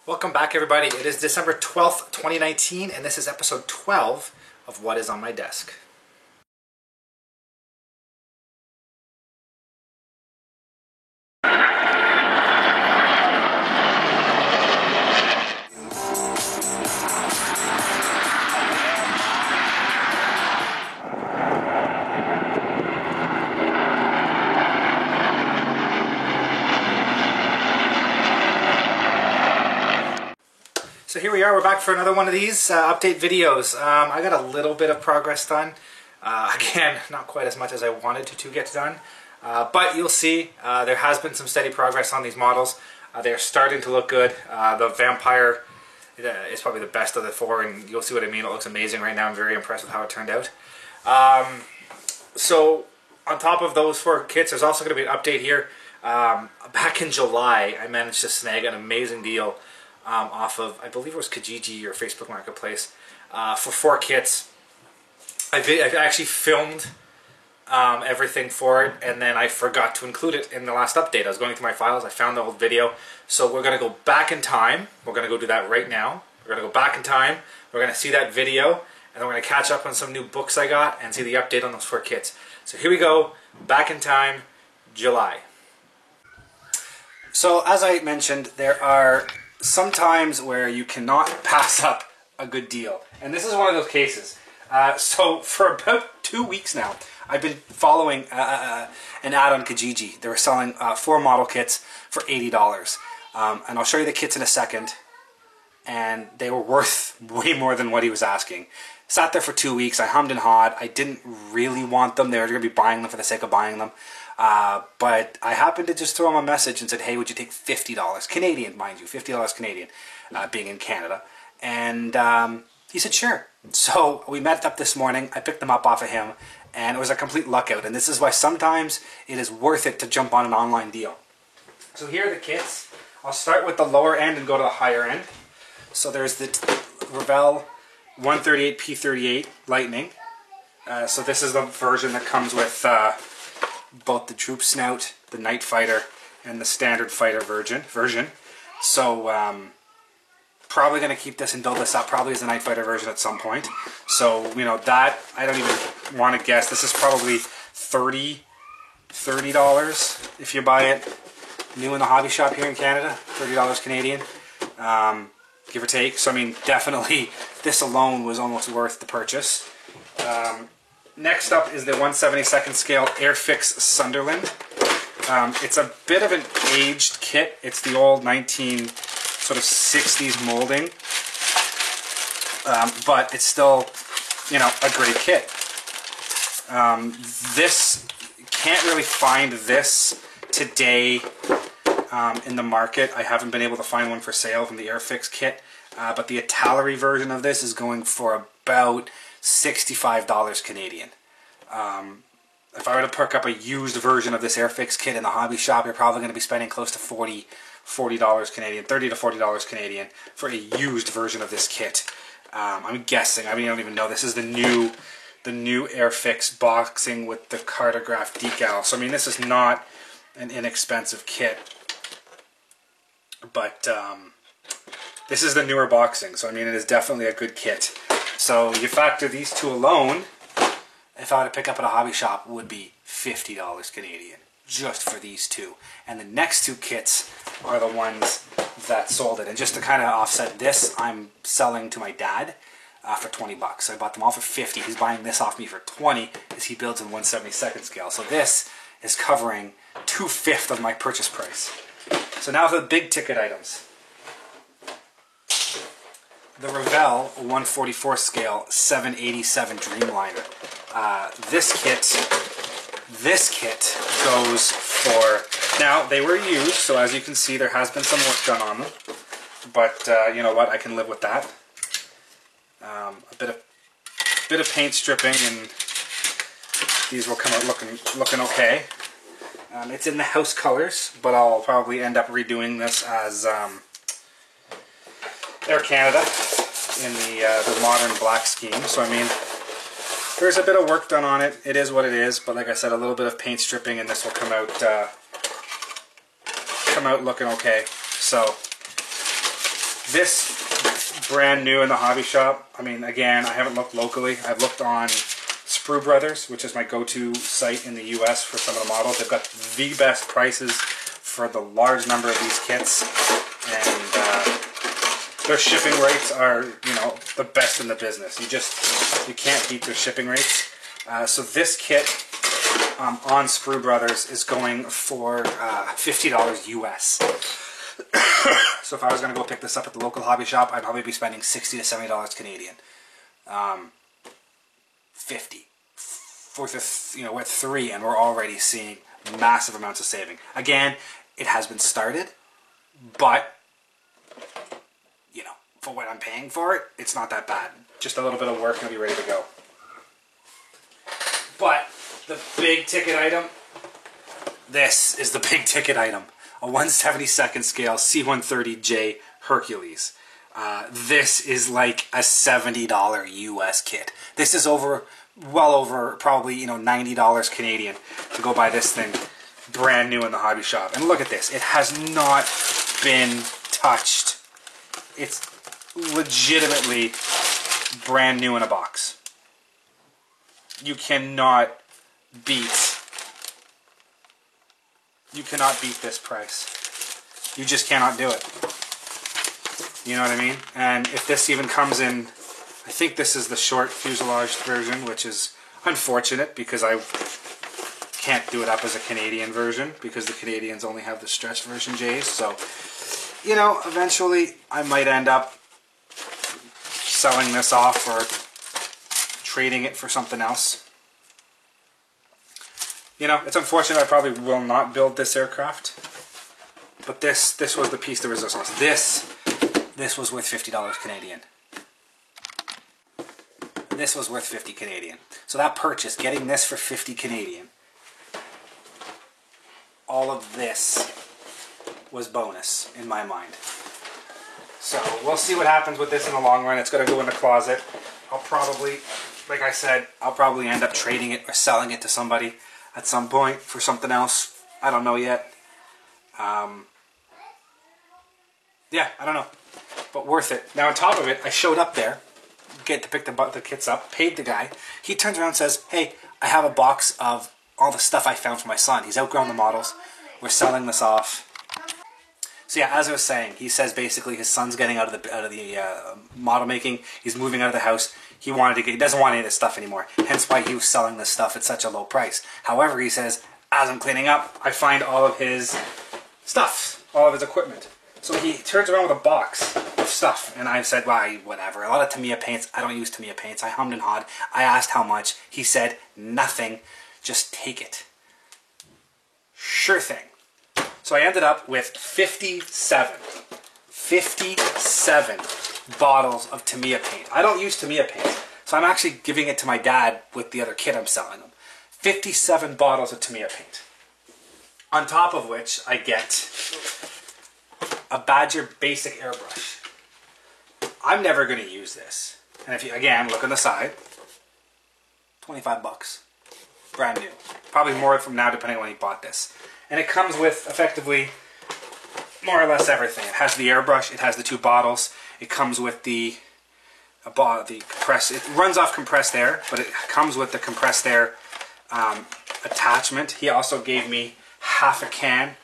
Welcome back, everybody. It is December 12th, 2019, and this is episode 12 of What Is on My Desk. So here we are, we're back for another one of these update videos. I got a little bit of progress done. Again, not quite as much as I wanted to get done. But you'll see there has been some steady progress on these models. They're starting to look good. The Vampire is probably the best of the four, and you'll see what I mean. It looks amazing right now. I'm very impressed with how it turned out. So on top of those four kits, there's also going to be an update here. Back in July, I managed to snag an amazing deal off of, I believe it was Kijiji or Facebook Marketplace, for 4 kits. I've actually filmed everything for it, and then I forgot to include it in the last update. I was going through my files, I found the old video, so we're going to go back in time. We're going to go do that right now. We're going to go back in time, we're going to see that video, and then we're going to catch up on some new books I got and see the update on those 4 kits. So here we go, back in time, July. So as I mentioned, there are some times where you cannot pass up a good deal, and this is one of those cases. So for about 2 weeks now, I've been following an ad on Kijiji. They were selling 4 model kits for $80, and I'll show you the kits in a second, and they were worth way more than what he was asking. Sat there for 2 weeks, I hummed and hawed. I didn't really want them. They were going to be buying them for the sake of buying them. But I happened to just throw him a message and said, hey, would you take $50? Canadian, mind you, $50 Canadian, being in Canada. And he said, sure. So we met up this morning, I picked them up off of him, and it was a complete luck out. And this is why sometimes it is worth it to jump on an online deal. So here are the kits. I'll start with the lower end and go to the higher end. So there's the Revell 138P38 Lightning. So this is the version that comes with both the Droop Snout, the Night Fighter, and the Standard Fighter version. So probably going to keep this and build this up probably as a Night Fighter version at some point. So, you know, that, I don't even want to guess. This is probably $30 if you buy it new in the hobby shop here in Canada. $30 Canadian, give or take. So, I mean, definitely this alone was almost worth the purchase. Next up is the 1/72nd scale Airfix Sunderland. It's a bit of an aged kit. It's the old 60s molding, but it's still, you know, a great kit. This, can't really find this today in the market. I haven't been able to find one for sale from the Airfix kit, but the Italeri version of this is going for about $65 Canadian. If I were to pick up a used version of this Airfix kit in the hobby shop, you're probably going to be spending close to $40 Canadian, $30 to $40 Canadian for a used version of this kit. I'm guessing. I mean, I don't even know. This is the new Airfix boxing with the Cartograph decal. So I mean, this is not an inexpensive kit, but this is the newer boxing. So I mean, it is definitely a good kit. So you factor these two alone, if I were to pick up at a hobby shop, would be $50 Canadian just for these two. And the next 2 kits are the ones that sold it. And just to kind of offset this, I'm selling to my dad for $20. So I bought them all for $50. He's buying this off me for $20 as he builds in 1/72nd scale. So this is covering 2/5 of my purchase price. So now for the big ticket items. The Revell 1/44 scale 787 Dreamliner. This kit goes for, now they were used, so as you can see there has been some work done on them, but you know what, I can live with that. A bit of paint stripping, and these will come out looking okay. It's in the house colors, but I'll probably end up redoing this as Air Canada in the modern black scheme. So I mean, there's a bit of work done on it. It is what it is, but like I said, a little bit of paint stripping, and this will come out looking okay. So This brand new in the hobby shop. I mean, again, I haven't looked locally. I've looked on Sprue Brothers, which is my go-to site in the US for some of the models. They've got the best prices for the large number of these kits, and their shipping rates are, you know, the best in the business. You can't beat their shipping rates. So this kit on Sprue Brothers is going for $50 US. So if I was going to go pick this up at the local hobby shop, I'd probably be spending $60 to $70 Canadian. 50 for the, you know, with 3, and we're already seeing massive amounts of saving. Again, it has been started, but you know, for what I'm paying for it, it's not that bad. Just a little bit of work and it'll be ready to go. But the big ticket item, this is the big ticket item. A 1/72nd scale C-130J Hercules. This is like a $70 US kit. This is well over probably, you know, $90 Canadian to go buy this thing brand new in the hobby shop. And look at this. It has not been touched. It's legitimately brand new in a box. You cannot beat this price. You just cannot do it. You know what I mean? And if this even comes in, I think this is the short fuselage version, which is unfortunate because I can't do it up as a Canadian version because the Canadians only have the stretch version J's. So, you know, eventually I might end up selling this off or trading it for something else. You know, it's unfortunate. I probably will not build this aircraft, but this was the piece de resistance. This was worth $50 Canadian. This was worth 50 Canadian. So that purchase, getting this for 50 Canadian, all of this was bonus in my mind. So we'll see what happens with this in the long run. It's going to go in the closet. I'll probably, like I said, I'll probably end up trading it or selling it to somebody at some point for something else. I don't know yet. Yeah, I don't know. But worth it. Now on top of it, I showed up there, get to pick the kits up, paid the guy. He turns around and says, hey, I have a box of all the stuff I found for my son. He's outgrown the models. We're selling this off. So yeah, as I was saying, he says basically his son's getting out of the model making. He's moving out of the house. He doesn't want any of this stuff anymore. Hence why he was selling this stuff at such a low price. However, he says, as I'm cleaning up, I find all of his stuff, all of his equipment. So he turns around with a box of stuff, and I said, well, whatever. A lot of Tamiya paints. I don't use Tamiya paints. I hummed and hawed. I asked how much. He said, nothing. Just take it. Sure thing. So I ended up with 57 bottles of Tamiya paint. I don't use Tamiya paint, so I'm actually giving it to my dad with the other kit I'm selling him. 57 bottles of Tamiya paint. On top of which I get a Badger basic airbrush. I'm never going to use this. And if you, again, look on the side, 25 bucks. Brand new. Probably more from now depending on when you bought this. And it comes with effectively more or less everything. It has the airbrush, it has the 2 bottles, it comes with the compressed, it runs off compressed air, but it comes with the compressed air attachment. He also gave me half a can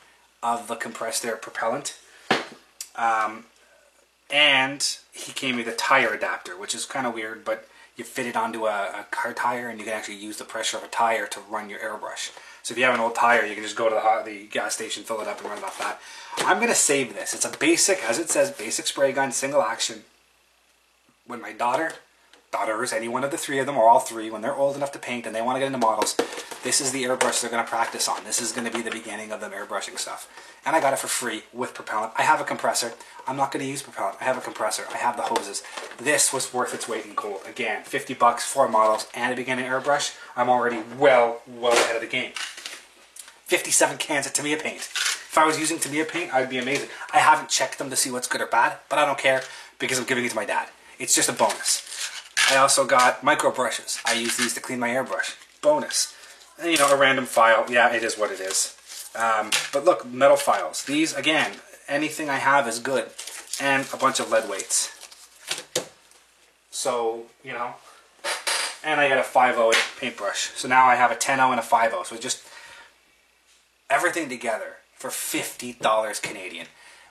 of the compressed air propellant. And he gave me the tire adapter, which is kind of weird, but you fit it onto a car tire and you can actually use the pressure of a tire to run your airbrush. So if you have an old tire, you can just go to the gas station, fill it up, and run it off that. I'm going to save this. It's a basic, as it says, basic spray gun, single action. When my daughters, any one of the 3 of them, or all 3, when they're old enough to paint and they want to get into models, this is the airbrush they're going to practice on. This is going to be the beginning of them airbrushing stuff. And I got it for free with propellant. I have a compressor. I'm not going to use propellant. I have a compressor. I have the hoses. This was worth its weight in gold. Again, 50 bucks, 4 models, and a beginning airbrush. I'm already well ahead of the game. 57 cans of Tamiya paint. If I was using Tamiya paint, I'd be amazing. I haven't checked them to see what's good or bad, but I don't care because I'm giving it to my dad. It's just a bonus. I also got micro brushes. I use these to clean my airbrush. Bonus. And, you know, a random file. Yeah, it is what it is. But look, metal files. These, again, anything I have is good. and a bunch of lead weights. So, you know, and I got a 5.0 paintbrush. So now I have a 10.0 and a 5.0. So just everything together for $50 Canadian.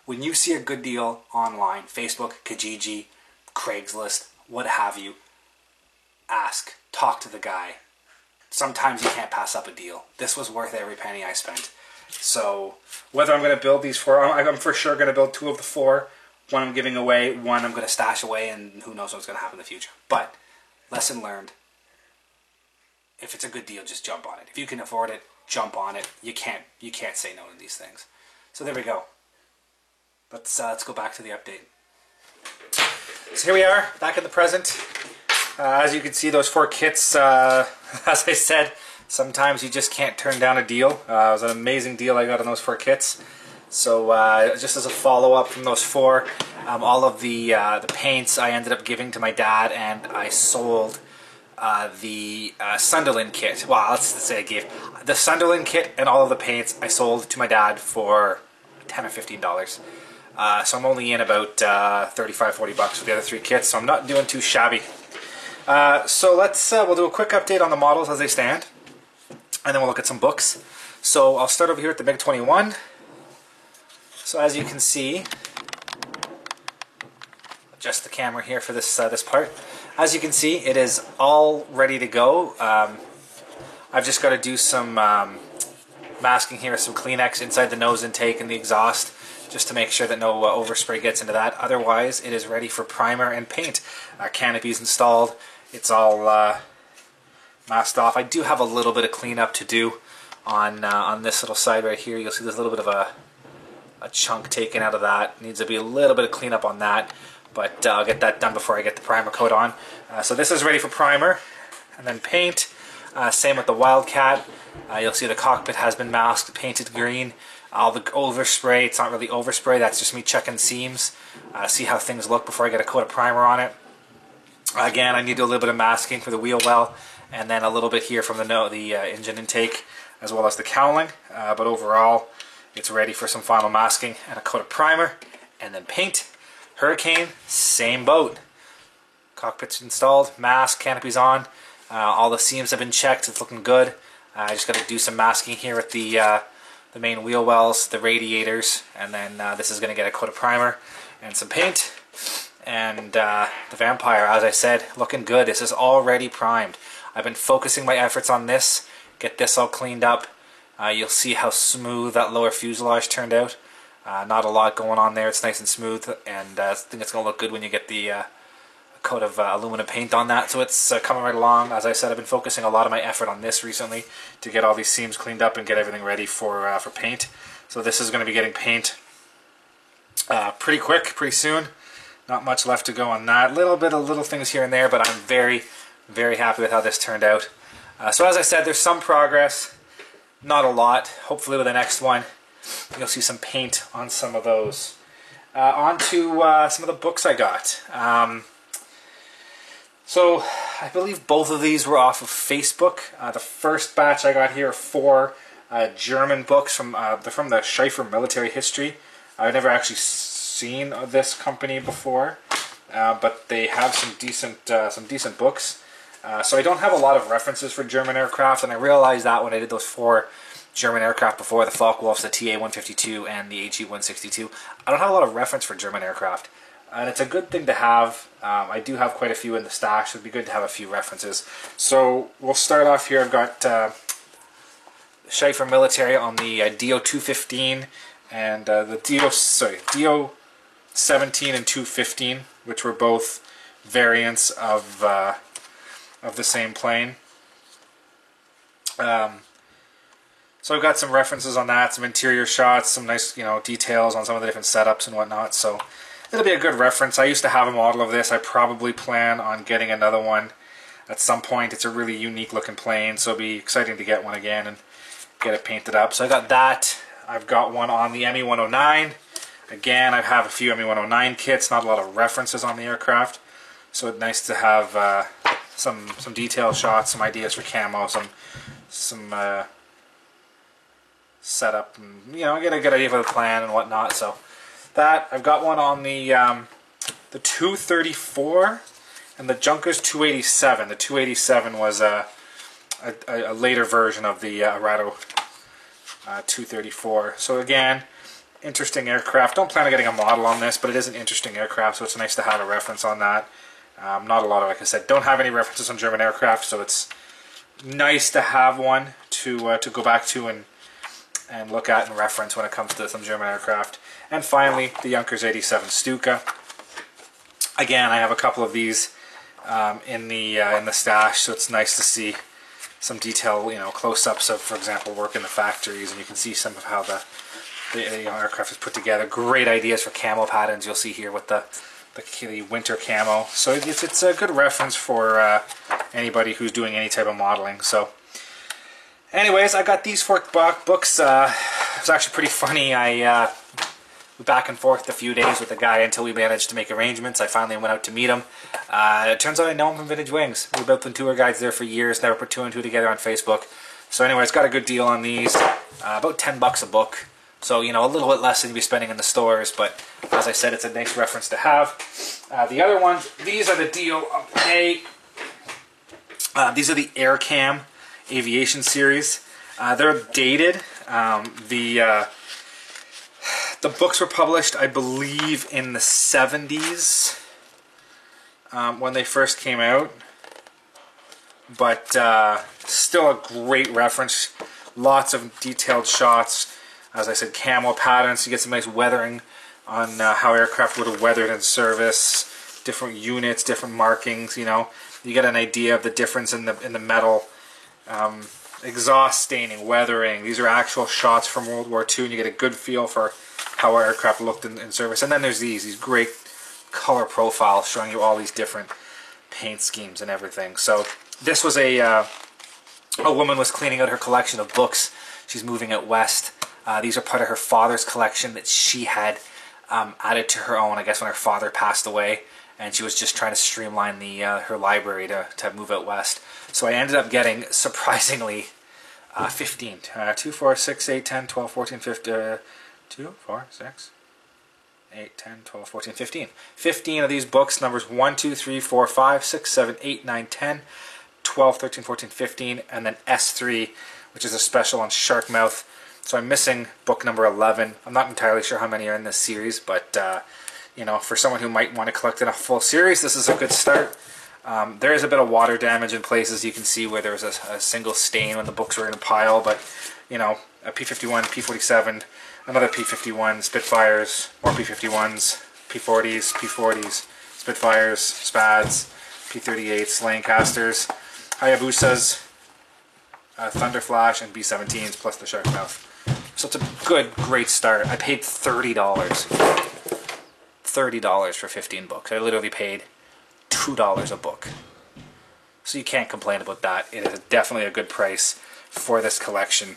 When you see a good deal online, Facebook, Kijiji, Craigslist, what have you, ask, talk to the guy. Sometimes you can't pass up a deal. This was worth every penny I spent. So whether I'm going to build these 4, I'm for sure going to build 2 of the 4. One I'm giving away, one I'm going to stash away, and who knows what's going to happen in the future. But lesson learned. If it's a good deal, just jump on it. If you can afford it, jump on it. You can't say no to these things. So there we go. Let's go back to the update. So here we are, back in the present. As you can see, those 4 kits, as I said, sometimes you just can't turn down a deal. It was an amazing deal I got on those 4 kits. So just as a follow-up from those 4, all of the paints I ended up giving to my dad, and I sold the Sunderland kit. Well, let's say I gave the Sunderland kit and all of the paints I sold to my dad for $10 or $15. So I'm only in about $35-40 for the other 3 kits, so I'm not doing too shabby. So we'll do a quick update on the models as they stand, and then we'll look at some books. So I'll start over here at the MiG-21. So as you can see, adjust the camera here for this this part. As you can see, it is all ready to go. I've just got to do some masking here, some Kleenex inside the nose intake and the exhaust, just to make sure that no overspray gets into that. Otherwise, it is ready for primer and paint. Canopy's installed. It's all masked off. I do have a little bit of cleanup to do on this little side right here. You'll see there's a little bit of a chunk taken out of that. Needs to be a little bit of cleanup on that, but I'll get that done before I get the primer coat on. So this is ready for primer and then paint. Same with the Wildcat. You'll see the cockpit has been masked, painted green. All the overspray, it's not really overspray, that's just me checking seams, see how things look before I get a coat of primer on it. Again, I need to do a little bit of masking for the wheel well, and then a little bit here from the engine intake, as well as the cowling. But overall, it's ready for some final masking and a coat of primer, and then paint. Hurricane, same boat. Cockpit's installed, mask, canopy's on. All the seams have been checked, it's looking good. I just got to do some masking here with the main wheel wells, the radiators, and then this is going to get a coat of primer and some paint. And the Vampire, as I said, looking good. This is already primed. I've been focusing my efforts on this, get this all cleaned up. You'll see how smooth that lower fuselage turned out. Not a lot going on there, it's nice and smooth, and I think it's going to look good when you get the coat of aluminum paint on that. So it's coming right along. As I said, I've been focusing a lot of my effort on this recently to get all these seams cleaned up and get everything ready for paint. So this is going to be getting paint pretty quick, pretty soon. Not much left to go on that. Little bit of little things here and there, but I'm very, very happy with how this turned out. So as I said, there's some progress, not a lot. Hopefully with the next one, you'll see some paint on some of those. On to some of the books I got. So I believe both of these were off of Facebook. The first batch I got here are 4 German books from the Schaefer Military History. I've never actually seen this company before, but they have some decent books. So I don't have a lot of references for German aircraft, and I realized that when I did those 4 German aircraft before, the Focke-Wulfs, the TA-152, and the HE-162. I don't have a lot of reference for German aircraft, and it's a good thing to have. I do have quite a few in the stash, so it'd be good to have a few references. So we'll start off here. I've got Schaefer Military on the DO-215 and the DO-17 and 215, which were both variants of the same plane. So I've got some references on that, some interior shots, some nice, details on some of the different setups and whatnot. So it'll be a good reference. I used to have a model of this. I probably plan on getting another one at some point. It's a really unique looking plane, so it'll be exciting to get one again and get it painted up. So I got that. I've got one on the ME-109. Again, I have a few ME-109 kits, not a lot of references on the aircraft. So it's nice to have some detail shots, some ideas for camo, some setup, and get a good idea for the plan and whatnot. So that. I've got one on the 234 and the Junkers 287. The 287 was a later version of the Arado 234. So again, interesting aircraft. Don't plan on getting a model on this, but it is an interesting aircraft, so it's nice to have a reference on that. Not a lot of, like I said, don't have any references on German aircraft, so it's nice to have one to go back to and look at and reference when it comes to some German aircraft. And finally, the Junkers 87 Stuka. Again, I have a couple of these in the stash, so it's nice to see some detail, close-ups of, for example, work in the factories, and you can see some of how the aircraft is put together. Great ideas for camo patterns you'll see here with the winter camo. So it's a good reference for anybody who's doing any type of modeling. So anyways, I got these 4 books. It was actually pretty funny. I back and forth a few days with the guy until we managed to make arrangements. I finally went out to meet him. It turns out I know him from Vintage Wings. We've both been tour guides there for years, never put 2 and 2 together on Facebook. So anyways, got a good deal on these. About $10 a book. So, a little bit less than you'd be spending in the stores, but as I said, it's a nice reference to have. The other ones, these are the deal of the day. These are the AirCam Aviation series. They're dated. The books were published, I believe, in the 70s when they first came out. But still a great reference. Lots of detailed shots. As I said, camo patterns. You get some nice weathering on how aircraft would have weathered in service. Different units, different markings. You get an idea of the difference in the metal. Exhaust staining, weathering. These are actual shots from World War II, and you get a good feel for how our aircraft looked in service. And then there's these great color profiles showing you all these different paint schemes and everything. So this was a woman was cleaning out her collection of books. She's moving out west. These are part of her father's collection that she had added to her own, I guess, when her father passed away. And she was just trying to streamline her library to move out west. So I ended up getting, surprisingly, 15. 2, 4, 6, 8, 10, 12, 14, 15... 2, 4, 6, 8, 10, 12, 14, 15. 15 of these books, numbers 1, 2, 3, 4, 5, 6, 7, 8, 9, 10, 12, 13, 14, 15, and then S3, which is a special on Sharkmouth. So I'm missing book number 11. I'm not entirely sure how many are in this series, but for someone who might want to collect in a full series, this is a good start. There is a bit of water damage in places. You can see where there was a single stain when the books were in a pile, but a P-51, P-47, another P-51, Spitfires, more P-51s, P-40s, P-40s, Spitfires, Spads, P-38s, Lancasters, Hayabusas, Thunderflash, and B-17s, plus the Sharkmouth. So it's a great start. I paid $30. $30 for 15 books. I literally paid $2 a book. So you can't complain about that. It is definitely a good price for this collection.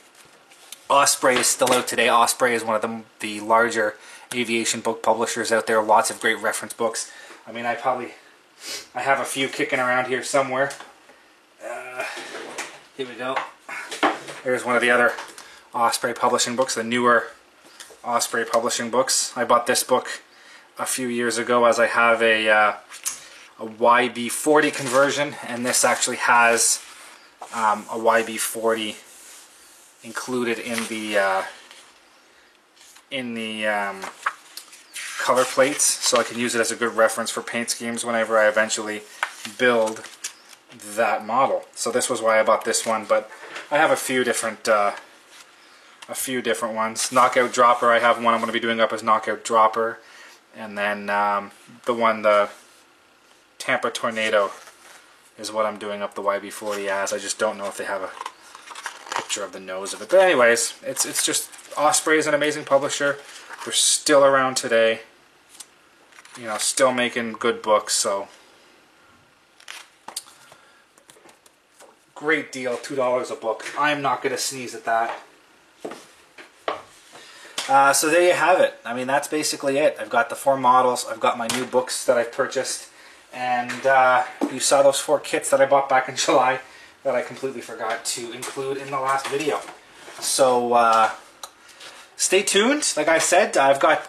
Osprey is still out today. Osprey is one of the larger aviation book publishers out there. Lots of great reference books. I mean, I have a few kicking around here somewhere. Here we go. There's one of the other Osprey publishing books, the newer Osprey publishing books. I bought this book a few years ago as I have a YB40 conversion, and this actually has a YB40 included in the color plates, so I can use it as a good reference for paint schemes whenever I eventually build that model. So this was why I bought this one, but I have a few different ones. Knockout Dropper, I have one I'm going to be doing up as Knockout Dropper, and then the Tampa Tornado is what I'm doing up the YB40 as. I just don't know if they have a picture of the nose of it. But anyways, it's just, Osprey is an amazing publisher. They're still around today. Still making good books, so great deal, $2 a book. I'm not going to sneeze at that. So there you have it. I mean, that's basically it. I've got the 4 models. I've got my new books that I've purchased. And you saw those 4 kits that I bought back in July that I completely forgot to include in the last video. So stay tuned. Like I said, I've got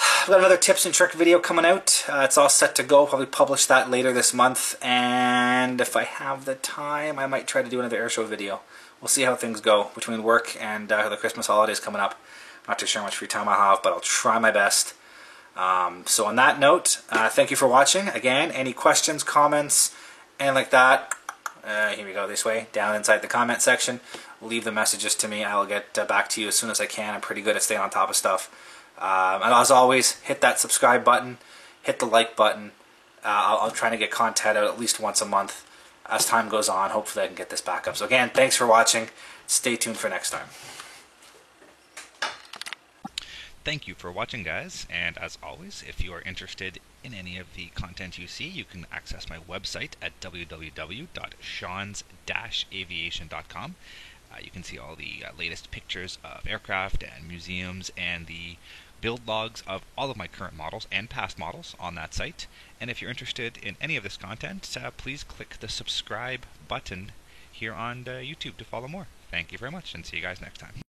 I've got another tips and trick video coming out. It's all set to go. Probably publish that later this month. And if I have the time, I might try to do another airshow video. We'll see how things go between work and the Christmas holidays coming up. I'm not too sure how much free time I'll have, but I'll try my best. So on that note, thank you for watching. Again, any questions, comments, and like that, here we go, this way, down inside the comment section. Leave the messages to me. I'll get back to you as soon as I can. I'm pretty good at staying on top of stuff. And as always, hit that subscribe button, hit the like button. I'm trying to get content out at least once a month as time goes on. Hopefully I can get this back up. So again, thanks for watching. Stay tuned for next time. Thank you for watching, guys, and as always, if you are interested in any of the content you see, you can access my website at www.seans-aviation.com. You can see all the latest pictures of aircraft and museums and the build logs of all of my current models and past models on that site. And if you're interested in any of this content, please click the subscribe button here on YouTube to follow more. Thank you very much, and see you guys next time.